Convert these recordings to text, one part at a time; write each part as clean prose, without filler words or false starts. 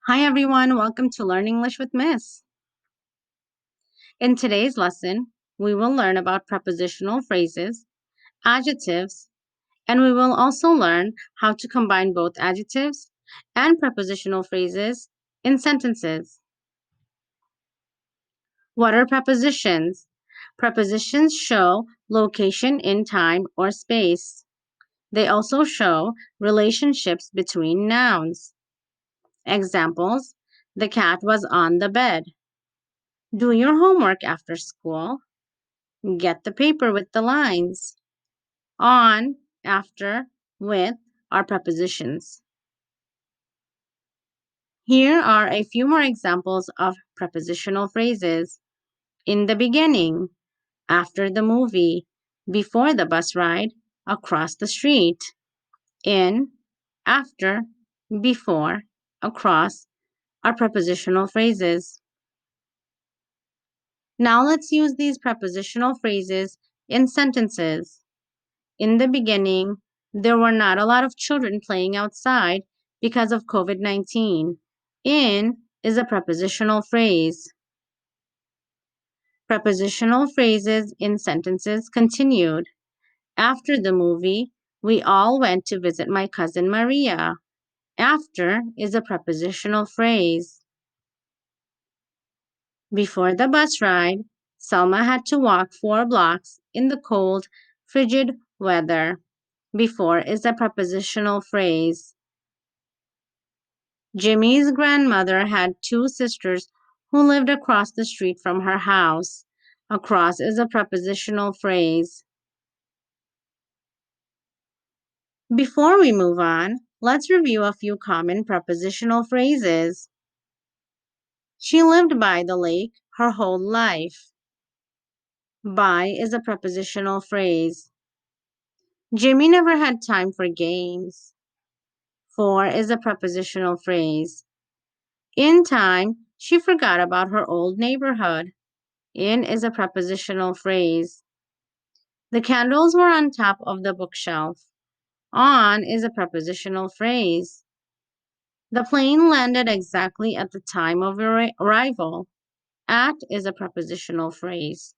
Hi everyone, welcome to Learn English with Miss. In today's lesson, we will learn about prepositional phrases, adjectives, and we will also learn how to combine both adjectives and prepositional phrases in sentences. What are prepositions? Prepositions show location in time or space. They also show relationships between nouns. Examples: the cat was on the bed. Do your homework after school. Get the paper with the lines. On, after, with are prepositions. Here are a few more examples of prepositional phrases. In the beginning, after the movie, before the bus ride, across the street. In, after, before, across are prepositional phrases. Now let's use these prepositional phrases in sentences. In the beginning, there were not a lot of children playing outside because of COVID-19. In is a prepositional phrase. Prepositional phrases in sentences continued. After the movie, we all went to visit my cousin Maria. After is a prepositional phrase. Before the bus ride, Selma had to walk 4 blocks in the cold, frigid weather. Before is a prepositional phrase. Jimmy's grandmother had 2 sisters who lived across the street from her house. Across is a prepositional phrase. Before we move on, let's review a few common prepositional phrases. She lived by the lake her whole life. By is a prepositional phrase. Jimmy never had time for games. For is a prepositional phrase. In time, she forgot about her old neighborhood. In is a prepositional phrase. The candles were on top of the bookshelf. On is a prepositional phrase. The plane landed exactly at the time of arrival. At is a prepositional phrase.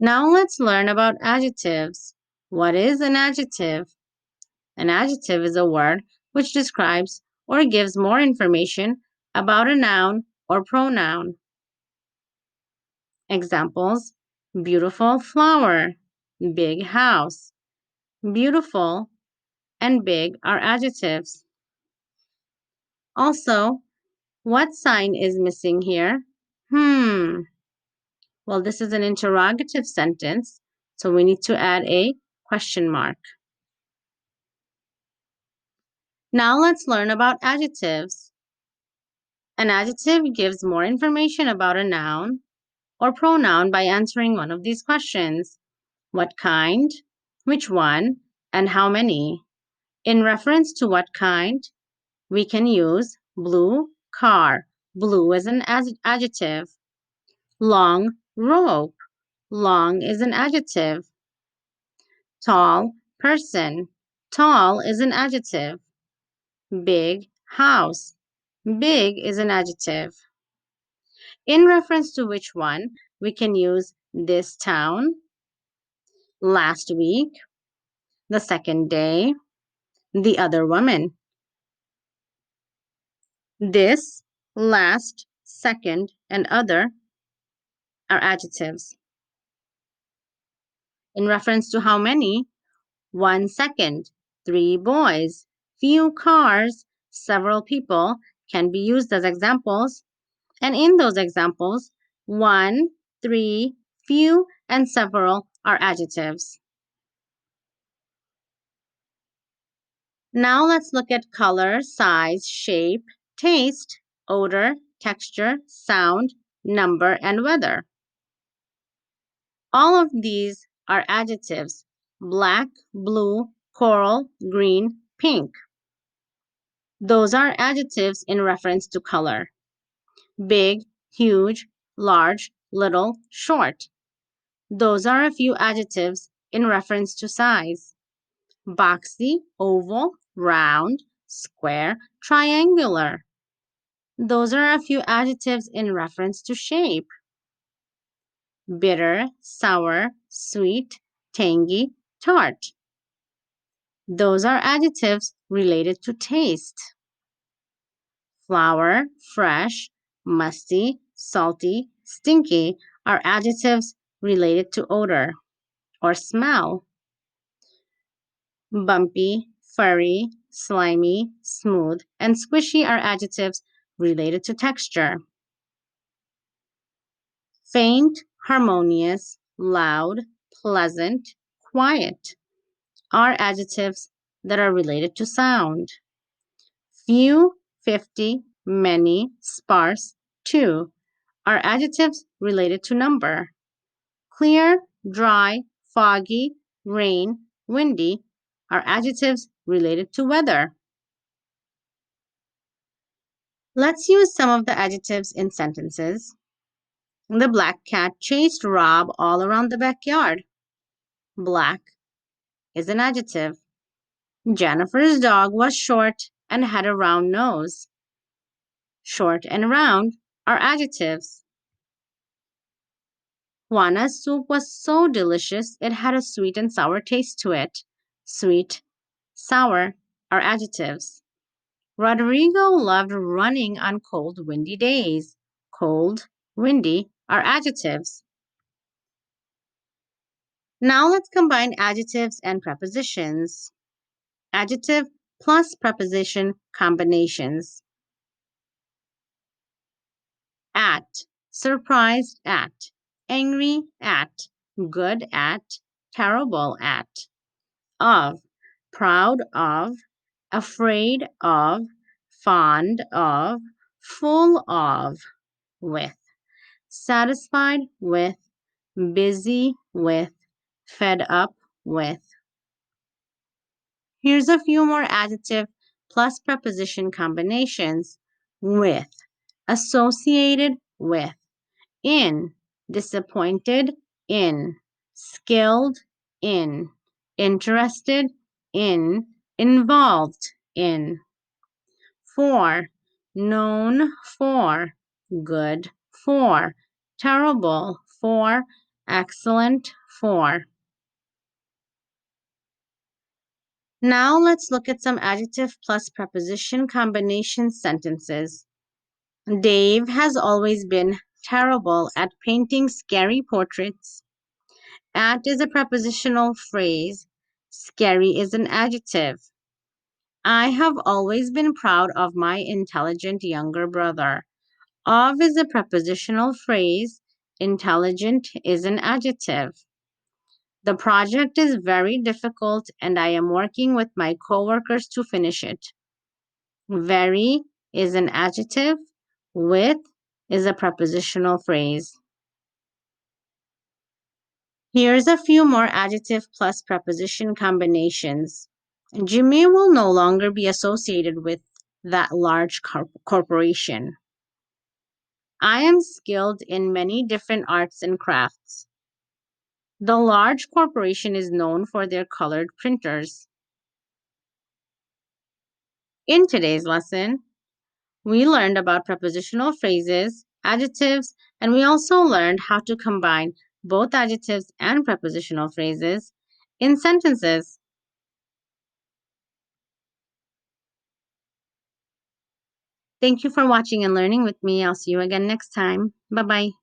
Now let's learn about adjectives. What is an adjective? An adjective is a word which describes or gives more information about a noun or pronoun. Examples: beautiful flower, big house. Beautiful and big are adjectives. Also, what sign is missing here? Well, this is an interrogative sentence, so we need to add a question mark. Now let's learn about adjectives. An adjective gives more information about a noun or pronoun by answering one of these questions. What kind, which one, and how many? In reference to what kind, we can use blue car. Blue is an adjective. Long rope. Long is an adjective. Tall person. Tall is an adjective. Big house. Big is an adjective. In reference to which one, we can use this town, last week, the second day, the other woman. This, last, second, and other are adjectives. In reference to how many, 1 second, 3 boys, few cars, several people can be used as examples. And in those examples, 1, 3, few, and several are adjectives. Now let's look at color, size, shape, taste, odor, texture, sound, number, and weather. All of these are adjectives: black, blue, coral, green, pink. Those are adjectives in reference to color. Big, huge, large, little, short. Those are a few adjectives in reference to size. Boxy, oval, round, square, triangular. Those are a few adjectives in reference to shape. Bitter, sour, sweet, tangy, tart. Those are adjectives related to taste. Flour, fresh, musty, salty, stinky are adjectives related to odor or smell. Bumpy, furry, slimy, smooth, and squishy are adjectives related to texture. Faint, harmonious, loud, pleasant, quiet are adjectives that are related to sound. Few, 50, many, sparse, two are adjectives related to number. Clear, dry, foggy, rain, windy are adjectives related to weather. Let's use some of the adjectives in sentences. The black cat chased Rob all around the backyard. Black is an adjective. Jennifer's dog was short and had a round nose. Short and round are adjectives. Juana's soup was so delicious it had a sweet and sour taste to it. Sweet, sour are adjectives. Rodrigo loved running on cold, windy days. Cold, windy are adjectives. Now let's combine adjectives and prepositions. Adjective plus preposition combinations. At, surprised at, angry at, good at, terrible at. Of, proud of, afraid of, fond of, full of, with, satisfied with, busy with, fed up with. Here's a few more adjective plus preposition combinations. With, associated with, in, disappointed in, skilled in, interested in, involved in. For, known for, good for, terrible for, excellent for. Now let's look at some adjective plus preposition combination sentences. Dave has always been terrible at painting scary portraits. At is a prepositional phrase. Scary is an adjective. I have always been proud of my intelligent younger brother. Of is a prepositional phrase. Intelligent is an adjective. The project is very difficult and I am working with my coworkers to finish it. Very is an adjective. With is a prepositional phrase. Here's a few more adjective plus preposition combinations. Jimmy will no longer be associated with that large corporation. I am skilled in many different arts and crafts. The large corporation is known for their colored printers. In today's lesson, we learned about prepositional phrases, adjectives, and we also learned how to combine both adjectives and prepositional phrases in sentences. Thank you for watching and learning with me. I'll see you again next time. Bye bye.